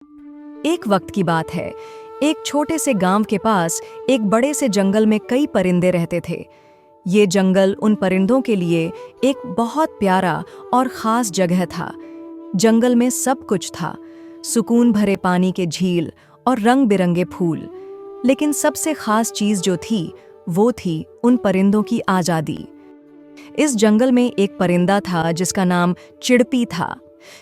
एक वक्त की बात है। एक छोटे से गांव के पास एक बड़े से जंगल में कई परिंदे रहते थे। ये जंगल उन परिंदों के लिए एक बहुत प्यारा और खास जगह था। जंगल में सब कुछ था, सुकून भरे पानी के झील और रंग बिरंगे फूल। लेकिन सबसे खास चीज जो थी वो थी उन परिंदों की आज़ादी। इस जंगल में एक परिंदा था जिसका नाम चिड़पी था।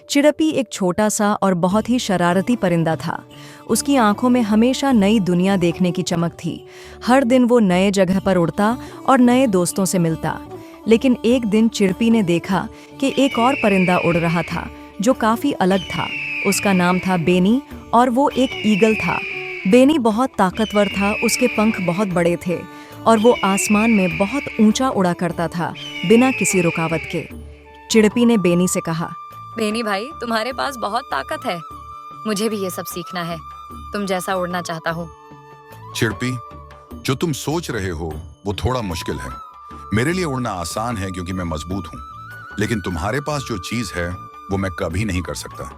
चिड़पी एक छोटा सा और बहुत ही शरारती परिंदा था। उसकी आंखों में हमेशा नई दुनिया देखने की चमक थी। हर दिन वो नए जगह पर उड़ता और नए दोस्तों से मिलता। लेकिन एक दिन चिड़पी ने देखा कि एक और परिंदा उड़ रहा था जो काफी अलग था। उसका नाम था बेनी और वो एक ईगल था। बेनी बहुत ताकतवर था, उसके पंख बहुत बड़े थे और वो आसमान में बहुत ऊंचा उड़ा करता था बिना किसी रुकावट के। चिड़पी ने बेनी से कहा, बेनी भाई, तुम्हारे पास बहुत ताकत है। मुझे भी ये सब सीखना है। तुम जैसा उड़ना चाहता हूँ। चिड़पी, जो तुम सोच रहे हो वो थोड़ा मुश्किल है। मेरे लिए उड़ना आसान है क्योंकि मैं मजबूत हूँ, लेकिन तुम्हारे पास जो चीज है वो मैं कभी नहीं कर सकता।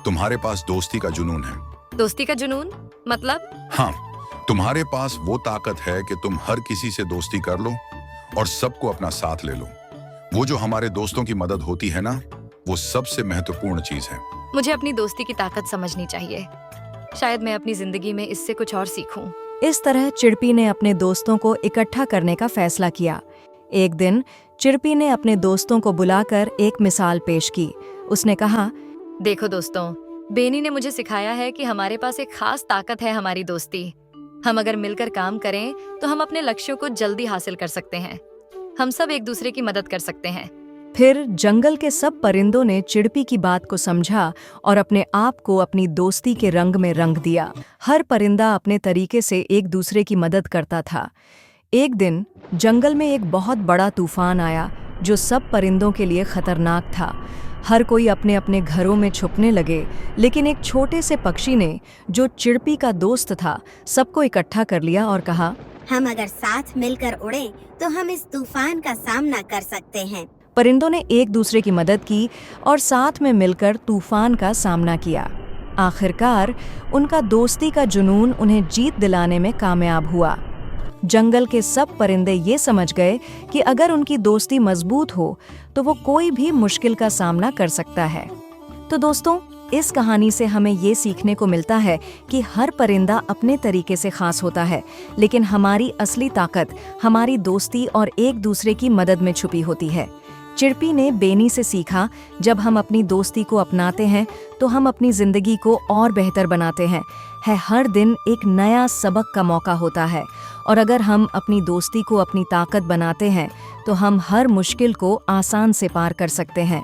तुम्हारे पास दोस्ती का जुनून है। दोस्ती का जुनून मतलब? हाँ, तुम्हारे पास वो ताकत है कि तुम हर किसी से दोस्ती कर लो और सबको अपना साथ ले लो। वो जो हमारे दोस्तों की मदद होती है ना, वो सबसे महत्वपूर्ण चीज है। मुझे अपनी दोस्ती की ताकत समझनी चाहिए। शायद मैं अपनी जिंदगी में इससे कुछ और सीखूं। इस तरह चिड़पी ने अपने दोस्तों को इकट्ठा करने का फैसला किया। एक दिन चिड़पी ने अपने दोस्तों को बुलाकर एक मिसाल पेश की। उसने कहा, देखो दोस्तों, बेनी ने मुझे सिखाया है कि हमारे पास एक खास ताकत है, हमारी दोस्ती। हम अगर मिलकर काम करें तो हम अपने लक्ष्यों को जल्दी हासिल कर सकते हैं। हम सब एक दूसरे की मदद कर सकते हैं। फिर जंगल के सब परिंदों ने चिड़पी की बात को समझा और अपने आप को अपनी दोस्ती के रंग में रंग दिया। हर परिंदा अपने तरीके से एक दूसरे की मदद करता था। एक दिन जंगल में एक बहुत बड़ा तूफान आया जो सब परिंदों के लिए खतरनाक था। हर कोई अपने अपने घरों में छुपने लगे, लेकिन एक छोटे से पक्षी ने, जो चिड़पी का दोस्त था, सबको इकट्ठा कर लिया और कहा, हम अगर साथ मिलकर उड़े तो हम इस तूफान का सामना कर सकते हैं। परिंदों ने एक दूसरे की मदद की और साथ में मिलकर तूफान का सामना किया। आखिरकार उनका दोस्ती का जुनून उन्हें जीत दिलाने में कामयाब हुआ। जंगल के सब परिंदे ये समझ गए कि अगर उनकी दोस्ती मजबूत हो तो वो कोई भी मुश्किल का सामना कर सकता है। तो दोस्तों, इस कहानी से हमें ये सीखने को मिलता है कि हर परिंदा अपने तरीके से खास होता है, लेकिन हमारी असली ताकत हमारी दोस्ती और एक दूसरे की मदद में छुपी होती है। चिड़पी ने बेनी से सीखा, जब हम अपनी दोस्ती को अपनाते हैं तो हम अपनी जिंदगी को और बेहतर बनाते हैं। हर दिन एक नया सबक का मौका होता है और अगर हम अपनी दोस्ती को अपनी ताकत बनाते हैं तो हम हर मुश्किल को आसान से पार कर सकते हैं।